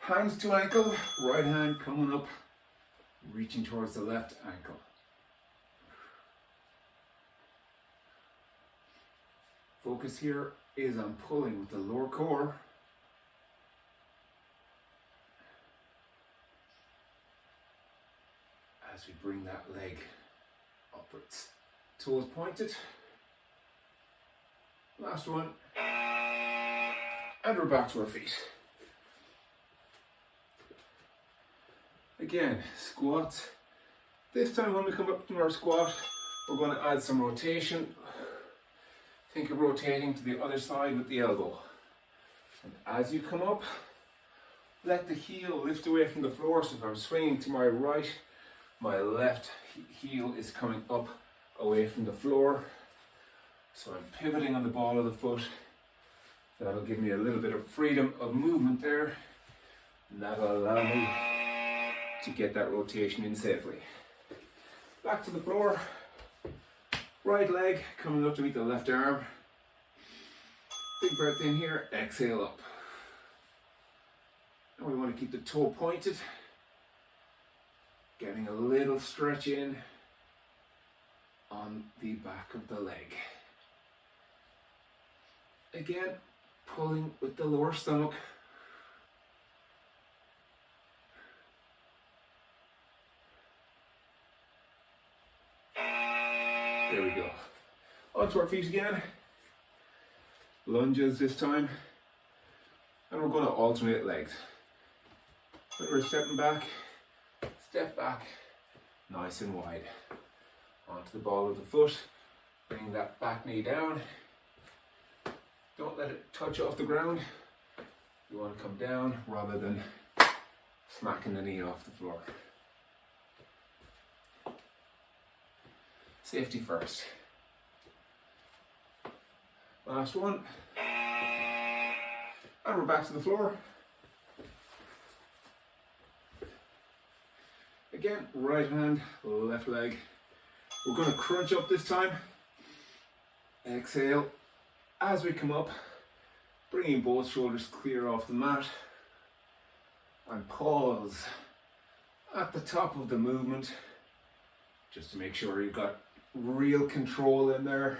Hands to ankle, right hand coming up, reaching towards the left ankle. Focus here is on pulling with the lower core. As we bring that leg upwards. Toes pointed. Last one. And we're back to our feet. Again, squats. This time when we come up to our squat, we're going to add some rotation. Think of rotating to the other side with the elbow. And as you come up, let the heel lift away from the floor. So if I'm swinging to my right, my left heel is coming up away from the floor. So I'm pivoting on the ball of the foot. That'll give me a little bit of freedom of movement there. And that'll allow me to get that rotation in safely. Back to the floor. Right leg coming up to meet the left arm. Big breath in here, exhale up. And we want to keep the toe pointed. Getting a little stretch in on the back of the leg. Again, pulling with the lower stomach. There we go. Onto our feet again. Lunges this time. And we're going to alternate legs. When we're stepping back, step back, nice and wide. Onto the ball of the foot. Bring that back knee down. Don't let it touch off the ground. You want to come down rather than smacking the knee off the floor. Safety first. Last one. And we're back to the floor. Again, right hand, left leg. We're going to crunch up this time. Exhale. As we come up, bringing both shoulders clear off the mat. And pause at the top of the movement. Just to make sure you've got real control in there.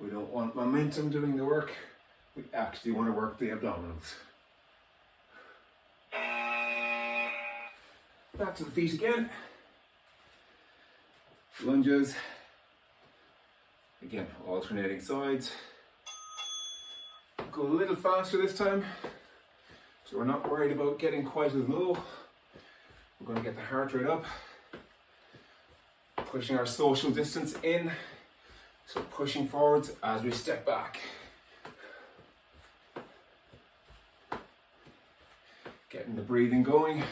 We don't want momentum doing the work. We actually want to work the abdominals. Back to the feet again. Lunges. Again, alternating sides. Go a little faster this time. So we're not worried about getting quite as low. We're going to get the heart rate up. Pushing our social distance in. So pushing forwards as we step back. Getting the breathing going.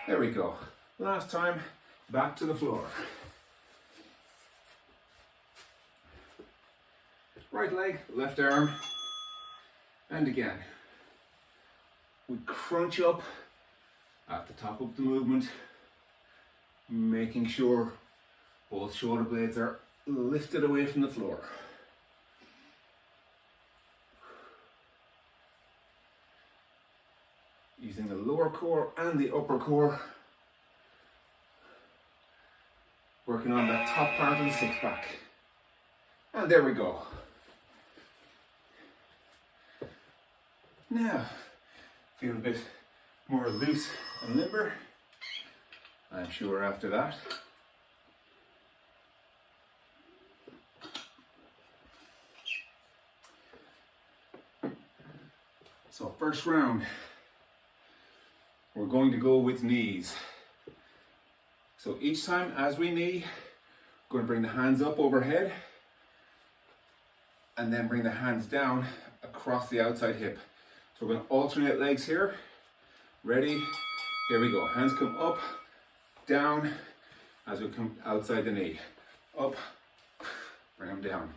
There we go. Last time, back to the floor. Right leg, left arm. And again. We crunch up at the top of the movement, making sure both shoulder blades are lifted away from the floor. Using the lower core and the upper core, working on that top part of the six pack. And there we go. Now, feel a bit more loose and limber, I'm sure after that. So first round, we're going to go with knees. So each time as we knee, we're going to bring the hands up overhead and then bring the hands down across the outside hip. So we're going to alternate legs here. Ready? Here we go. Hands come up, down, as we come outside the knee. Up, bring them down.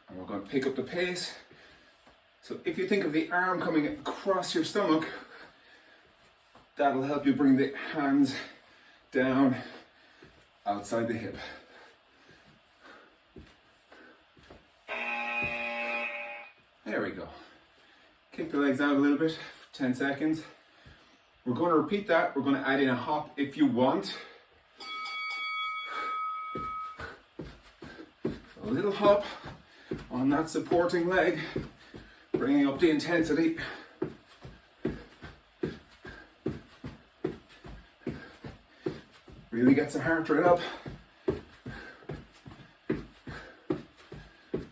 And we're going to pick up the pace. So if you think of the arm coming across your stomach, that'll help you bring the hands down outside the hip. There we go. Kick the legs out a little bit for 10 seconds. We're going to repeat that. We're going to add in a hop if you want. A little hop on that supporting leg, bringing up the intensity. Really gets the heart rate up.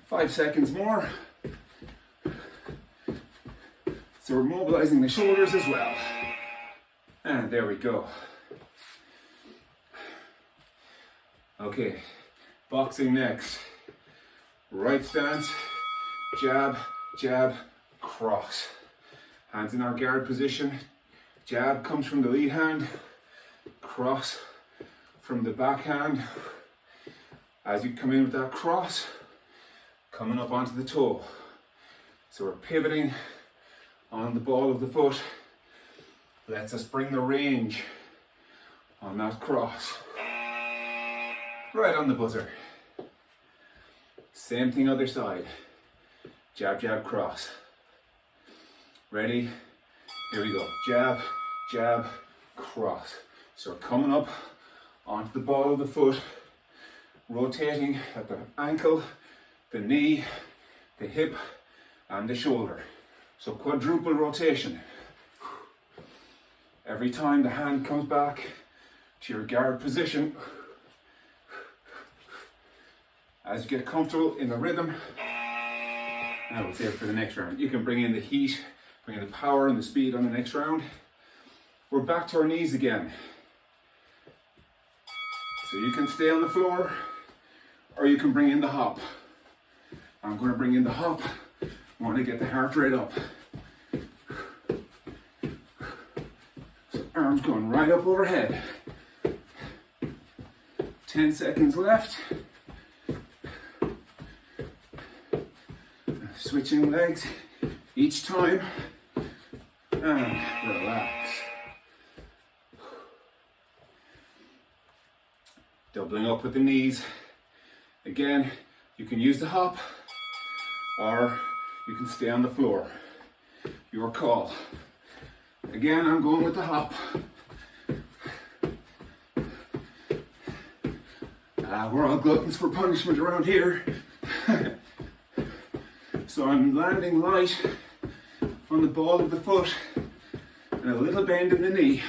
5 seconds more. So we're mobilizing the shoulders as well. And there we go. Okay, boxing next. Right stance, jab, jab, cross. Hands in our guard position. Jab comes from the lead hand, cross from the back hand. As you come in with that cross, coming up onto the toe. So we're pivoting on the ball of the foot. Lets us bring the range on that cross. Right on the buzzer. Same thing other side. Jab, jab, cross. Ready? Here we go. Jab, jab, cross. So we're coming up onto the ball of the foot, rotating at the ankle, the knee, the hip, and the shoulder. So quadruple rotation. Every time the hand comes back to your guard position, as you get comfortable in the rhythm, and we'll save it for the next round. You can bring in the heat, bring in the power and the speed on the next round. We're back to our knees again. So you can stay on the floor, or you can bring in the hop. I'm going to bring in the hop. I want to get the heart rate up. So arms going right up overhead. 10 seconds left. Switching legs each time. And relax. Doubling up with the knees. Again, you can use the hop, or you can stay on the floor. Your call. Again, I'm going with the hop. We're all gluttons for punishment around here. So I'm landing light on the ball of the foot and a little bend in the knee.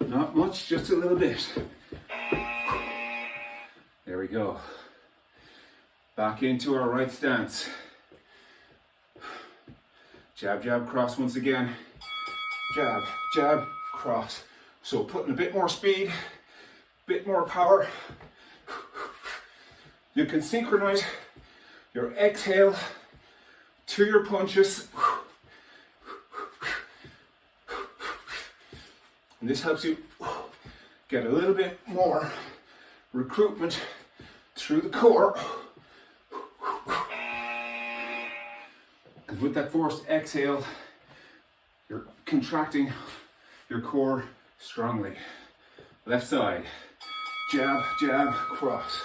Not much, just a little bit. There we go. Back into our right stance. Jab, jab, cross once again. Jab, jab, cross. So putting a bit more speed, a bit more power. You can synchronize your exhale to your punches. And this helps you get a little bit more recruitment through the core. Because with that forced exhale, you're contracting your core strongly. Left side. Jab, jab, cross.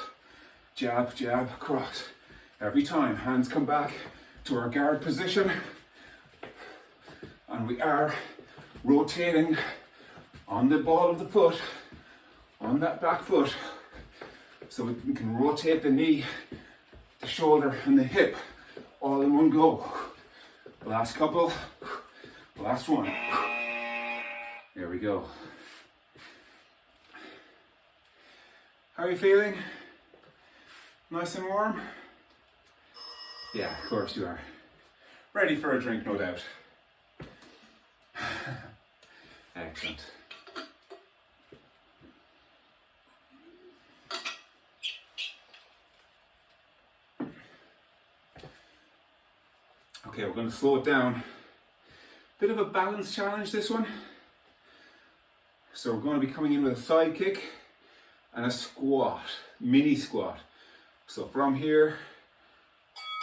Jab, jab, cross. Every time, hands come back to our guard position. And we are rotating on the ball of the foot, on that back foot. So we can rotate the knee, the shoulder, and the hip all in one go. Last couple, last one. There we go. How are you feeling? Nice and warm? Yeah, of course you are. Ready for a drink, no doubt. Excellent. Okay, we're going to slow it down. Bit of a balance challenge, this one. So we're going to be coming in with a side kick and a squat, mini squat. So from here,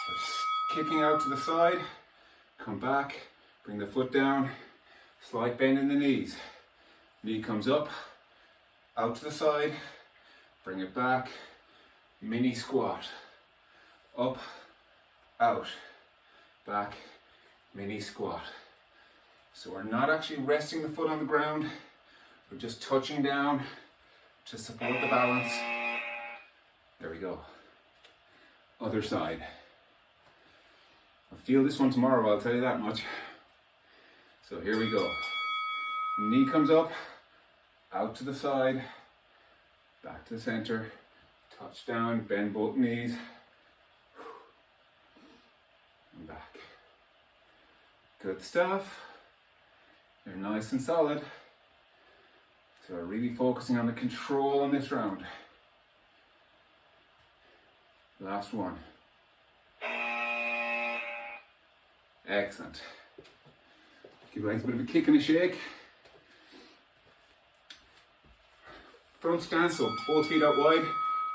we're kicking out to the side, come back, bring the foot down, slight bend in the knees. Knee comes up, out to the side, bring it back, mini squat. Up, out, back, mini squat. So we're not actually resting the foot on the ground, we're just touching down to support the balance. There we go. Other side. I'll feel this one tomorrow, I'll tell you that much. So here we go. Knee comes up, out to the side, back to the center, touch down, bend both knees, and back. Good stuff. You're nice and solid. So we're really focusing on the control on this round. Last one. Excellent. Give your legs a bit of a kick and a shake. Front stance, so both feet out wide.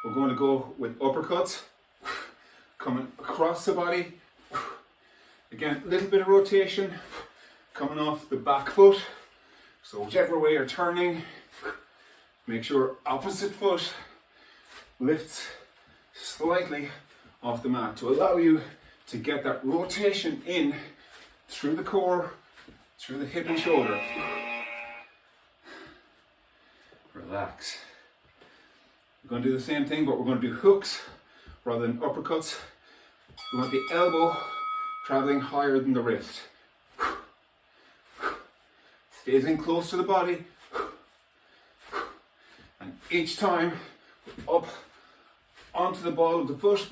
We're going to go with uppercuts. Coming across the body. Again, a little bit of rotation. Coming off the back foot. So whichever way you're turning, make sure opposite foot lifts slightly off the mat to allow you to get that rotation in through the core, through the hip and shoulder. Relax. We're going to do the same thing, but we're going to do hooks rather than uppercuts. We want the elbow traveling higher than the wrist. Stays in close to the body. And each time, up onto the ball of the foot.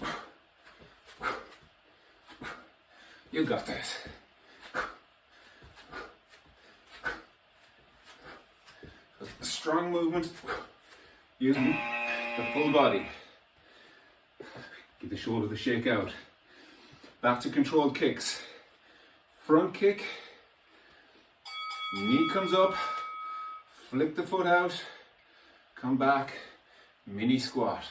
You got this. Strong movement using the full body. Give the shoulder the shake out. Back to controlled kicks. Front kick. Knee comes up. Flick the foot out. Come back. Mini squat.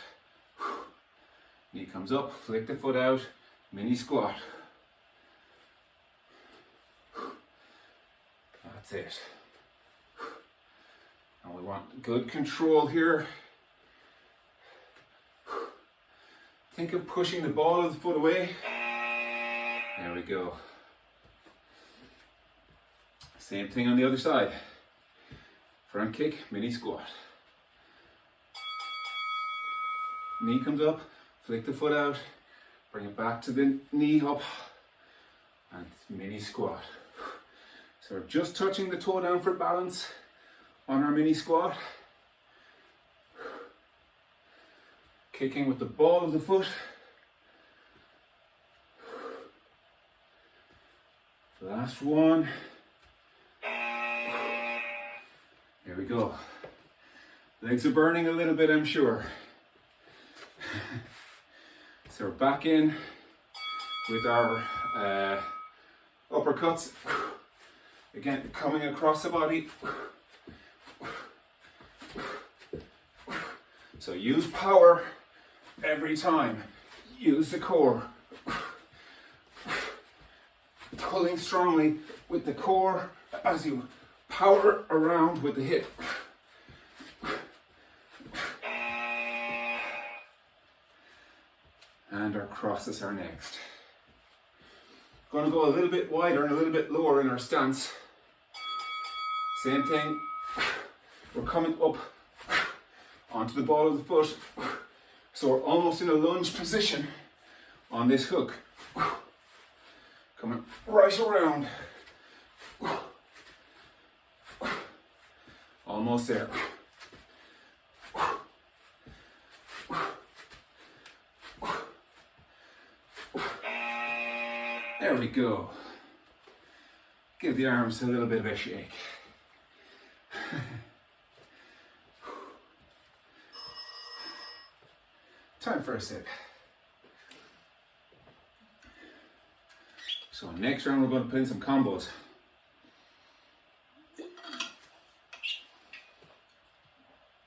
Knee comes up. Flick the foot out. Mini squat. That's it. And we want good control here. Think of pushing the ball of the foot away. There we go. Same thing on the other side. Front kick, mini squat. Knee comes up, flick the foot out, bring it back to the knee up, and mini squat. So we're just touching the toe down for balance on our mini squat. Kicking with the ball of the foot. Last one. Here we go. Legs are burning a little bit, I'm sure. So we're back in with our uppercuts. Again, coming across the body. So use power every time. Use the core. Pulling strongly with the core as you power around with the hip. And our crosses are next. Going to go a little bit wider and a little bit lower in our stance. Same thing. We're coming up onto the ball of the foot. So we're almost in a lunge position on this hook. Coming right around. Almost there. There we go. Give the arms a little bit of a shake. Time for a sip. So next round we're going to put in some combos.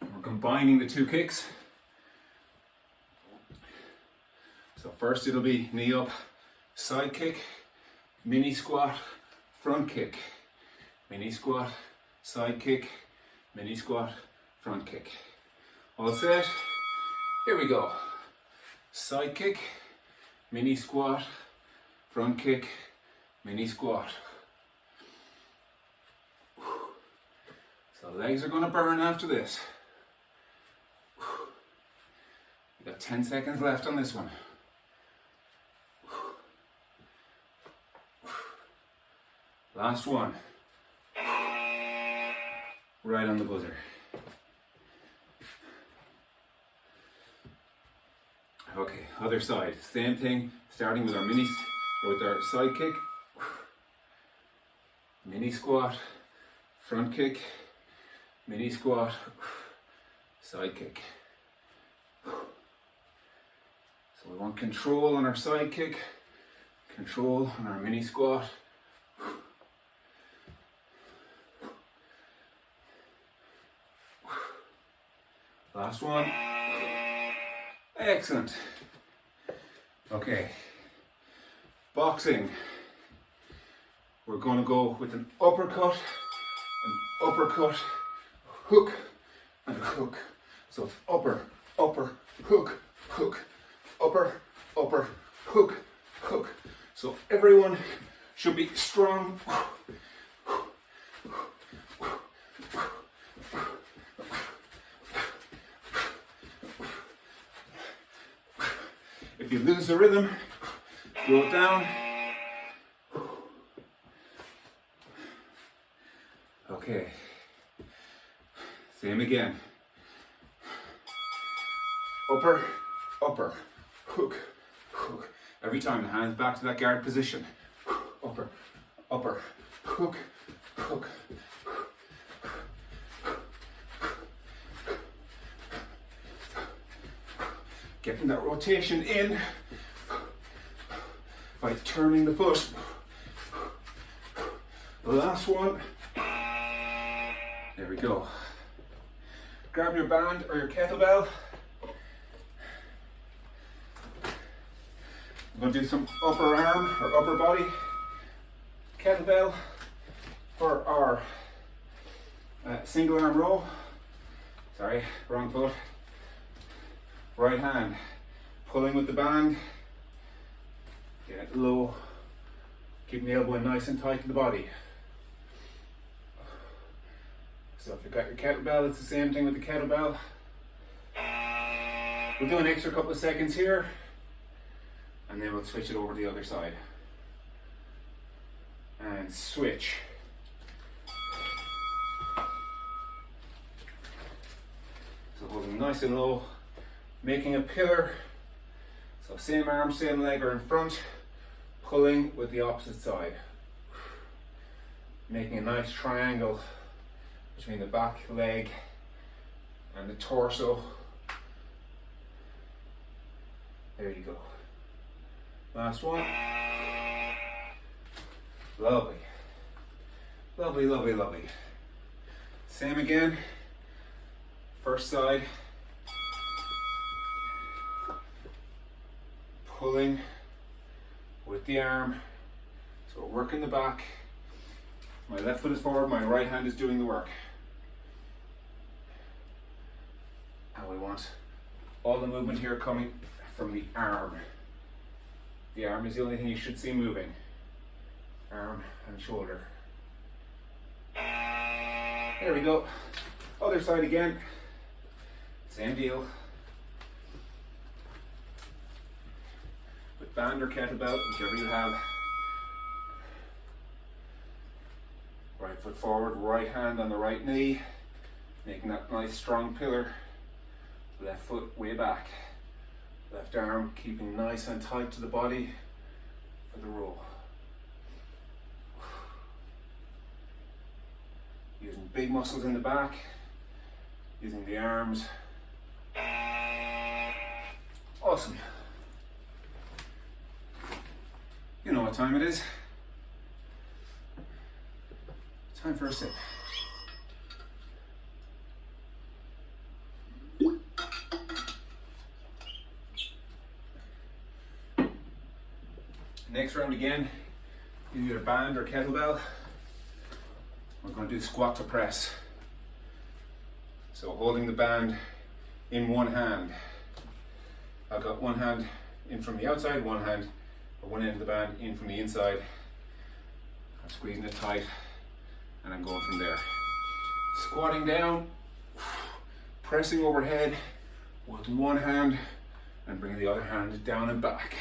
We're combining the two kicks. So first it'll be knee up, side kick, mini squat, front kick, mini squat, side kick, mini squat, front kick. All set? Here we go. Side kick, mini squat, front kick, mini squat. So legs are going to burn after this. We've got 10 seconds left on this one. Last one. Right on the buzzer. Okay, other side. Same thing, starting with our with our side kick. Mini squat, front kick, mini squat, side kick. So we want control on our side kick, control on our mini squat. Last one. Excellent. Okay. Boxing. We're going to go with an uppercut, hook, and a hook. So it's upper, upper, hook, hook, upper, upper, hook, hook. So everyone should be strong. If you lose the rhythm, slow it down. Okay, same again. Upper, upper, hook, hook. Every time the hands back to that guard position. Upper, upper, hook, hook. Getting that rotation in by turning the foot. The last one. There we go. Grab your band or your kettlebell. I'm going to do some upper arm or upper body kettlebell for our single arm row. Sorry, wrong foot. Right hand, pulling with the band, get it low, keeping the elbow nice and tight to the body. So if you've got your kettlebell, it's the same thing with the kettlebell. We'll do an extra couple of seconds here, and then we'll switch it over to the other side. And switch. So holding nice and low. Making a pillar, so same arm, same leg are in front, pulling with the opposite side. Making a nice triangle between the back leg and the torso. There you go. Last one. Lovely. Lovely, lovely, lovely. Same again. First side. Pulling with the arm, so we're working the back. My left foot is forward, my right hand is doing the work. And we want all the movement here coming from the arm. The arm is the only thing you should see moving. Arm and shoulder. There we go. Other side again. Same deal. With band or kettlebell, whichever you have. Right foot forward, right hand on the right knee, making that nice strong pillar. Left foot way back. Left arm keeping nice and tight to the body for the row. Using big muscles in the back, using the arms. Awesome. You know what time it is. Time for a sip. Next round again, either band or kettlebell. We're going to do squat to press. So holding the band in one hand. I've got one hand in from the outside, one end of the band in from the inside. I'm squeezing it tight and I'm going from there. Squatting down, pressing overhead with one hand and bringing the other hand down and back.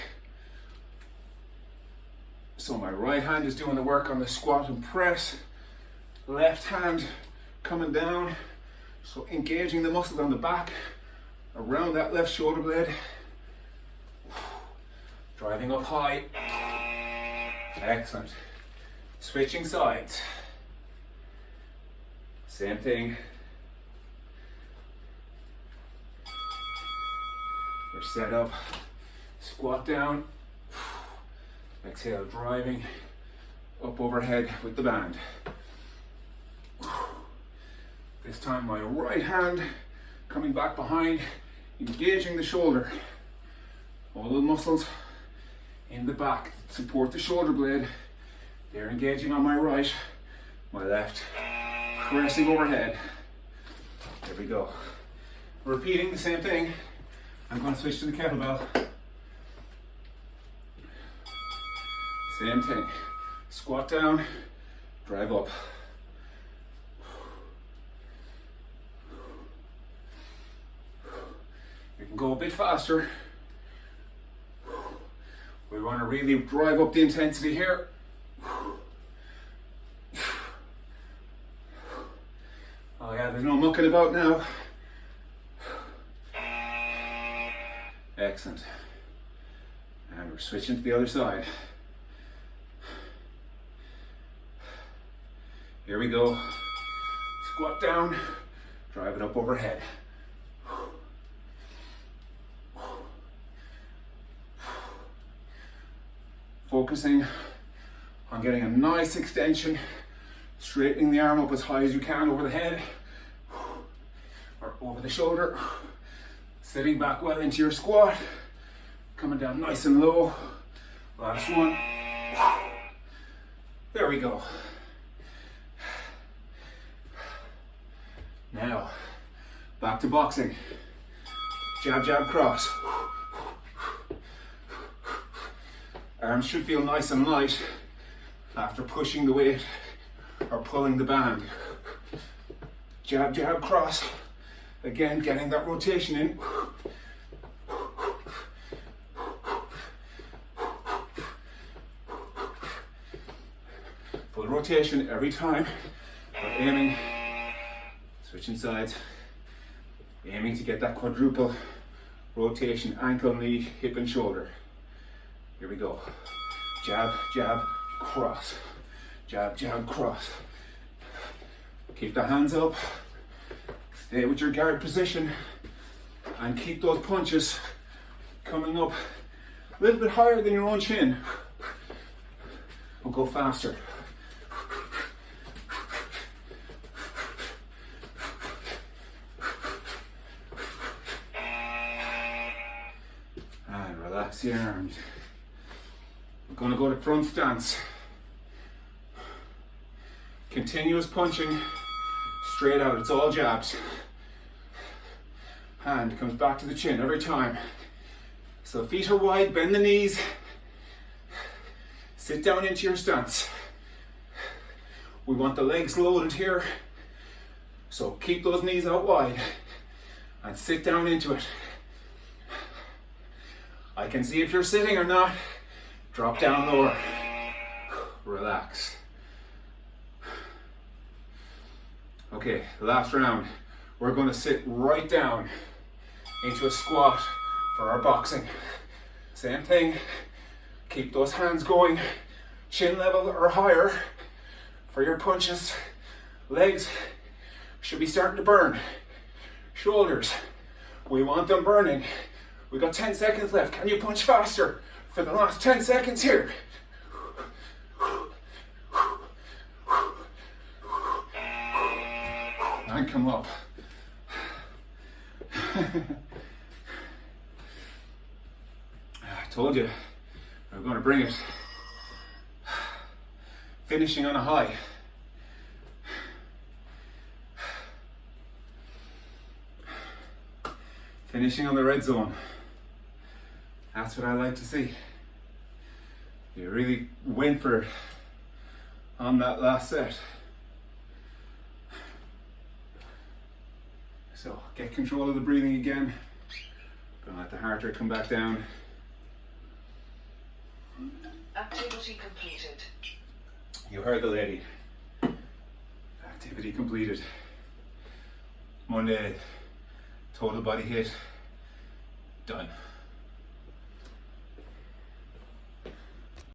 So my right hand is doing the work on the squat and press, left hand coming down, so engaging the muscles on the back, around that left shoulder blade, driving up high. Excellent. Switching sides. Same thing. We're set up. Squat down. Exhale, driving up overhead with the band. This time my right hand coming back behind, engaging the shoulder. All the muscles in the back support the shoulder blade. They're engaging on my right, my left, pressing overhead. There we go. Repeating the same thing. I'm going to switch to the kettlebell. Same thing. Squat down, drive up. You can go a bit faster. We want to really drive up the intensity here. Oh yeah, there's no mucking about now. Excellent. And we're switching to the other side. Here we go. Squat down, drive it up overhead. Focusing on getting a nice extension, straightening the arm up as high as you can over the head or over the shoulder, sitting back well into your squat, coming down nice and low. Last one. There we go. Now, back to boxing. Jab, jab, cross. Arms should feel nice and light after pushing the weight or pulling the band. Jab, jab, cross. Again, getting that rotation in. Full rotation every time. We're aiming, switching sides, aiming to get that quadruple rotation, ankle, knee, hip and shoulder. Here we go. Jab, jab, cross. Jab, jab, cross. Keep the hands up. Stay with your guard position. And keep those punches coming up a little bit higher than your own chin. We'll go faster. And relax the arms. We're going to go to front stance. Continuous punching straight out. It's all jabs. Hand comes back to the chin every time. So feet are wide, bend the knees. Sit down into your stance. We want the legs loaded here. So keep those knees out wide and sit down into it. I can see if you're sitting or not. Drop down lower. Relax. Okay, last round. We're going to sit right down into a squat for our boxing. Same thing. Keep those hands going chin level or higher for your punches. Legs should be starting to burn. Shoulders, we want them burning. We got 10 seconds left. Can you punch faster for the last 10 seconds here? And come up. I told you, we're going to bring it. Finishing on a high. Finishing on the red zone. That's what I like to see. You really went for it on that last set. So get control of the breathing again. Gonna let the heart rate come back down. Activity completed. You heard the lady. Activity completed. Monday, total body HIIT, done.